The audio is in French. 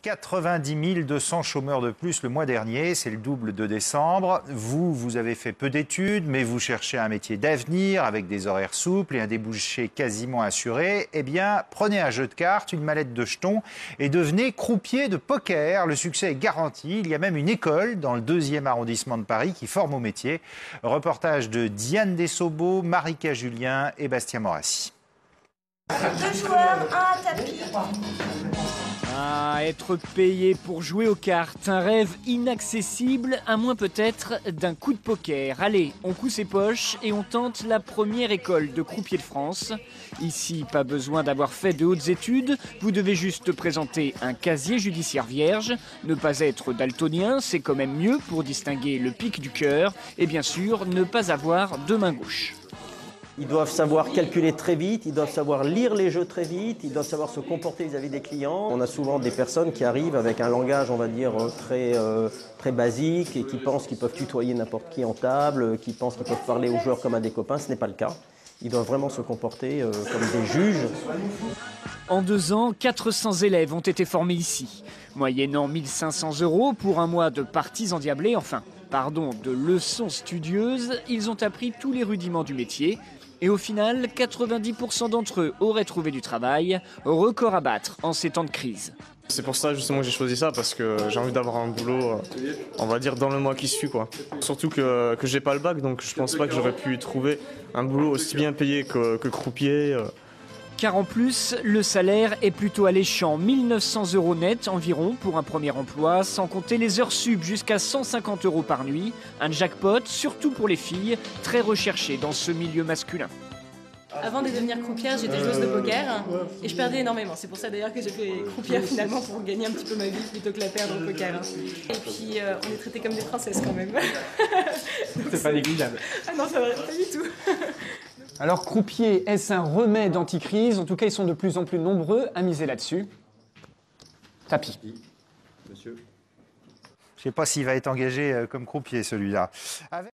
90 200 chômeurs de plus le mois dernier, c'est le double de décembre. Vous avez fait peu d'études, mais vous cherchez un métier d'avenir avec des horaires souples et un débouché quasiment assuré. Eh bien, prenez un jeu de cartes, une mallette de jetons et devenez croupier de poker. Le succès est garanti. Il y a même une école dans le 2e arrondissement de Paris qui forme au métier. Reportage de Diane Dessobo, Marika Julien et Bastien Morassi. 2 joueurs, un tapis. Ah, être payé pour jouer aux cartes, un rêve inaccessible, à moins peut-être d'un coup de poker. Allez, on coud ses poches et on tente la première école de croupier de France. Ici, pas besoin d'avoir fait de hautes études, vous devez juste présenter un casier judiciaire vierge. Ne pas être daltonien, c'est quand même mieux pour distinguer le pic du cœur. Et bien sûr, ne pas avoir de main gauche. Ils doivent savoir calculer très vite, ils doivent savoir lire les jeux très vite, ils doivent savoir se comporter vis-à-vis des clients. On a souvent des personnes qui arrivent avec un langage, on va dire, très basique et qui pensent qu'ils peuvent tutoyer n'importe qui en table, qui pensent qu'ils peuvent parler aux joueurs comme à des copains. Ce n'est pas le cas. Ils doivent vraiment se comporter comme des juges. En 2 ans, 400 élèves ont été formés ici, moyennant 1 500 € pour un mois de parties endiablées, de leçons studieuses. Ils ont appris tous les rudiments du métier. Et au final, 90% d'entre eux auraient trouvé du travail, record à battre en ces temps de crise. C'est pour ça justement que j'ai choisi ça, parce que j'ai envie d'avoir un boulot, on va dire, dans le mois qui suit, quoi. Surtout que j'ai pas le bac, donc je pense pas que j'aurais pu trouver un boulot aussi bien payé que croupier. Car en plus, le salaire est plutôt alléchant, 1 900 € net environ pour un premier emploi, sans compter les heures sub jusqu'à 150 € par nuit. Un jackpot, surtout pour les filles, très recherché dans ce milieu masculin. Avant de devenir croupière, j'étais joueuse de poker et je perdais énormément. C'est pour ça d'ailleurs que j'ai fait croupière finalement pour gagner un petit peu ma vie plutôt que la perdre au poker. Et puis on est traités comme des princesses quand même. C'est pas négligeable. Ah non, ça va pas du tout. Alors, croupier, est-ce un remède anti-crise? En tout cas, ils sont de plus en plus nombreux à miser là-dessus. Tapis. Monsieur. Je ne sais pas s'il va être engagé comme croupier, celui-là.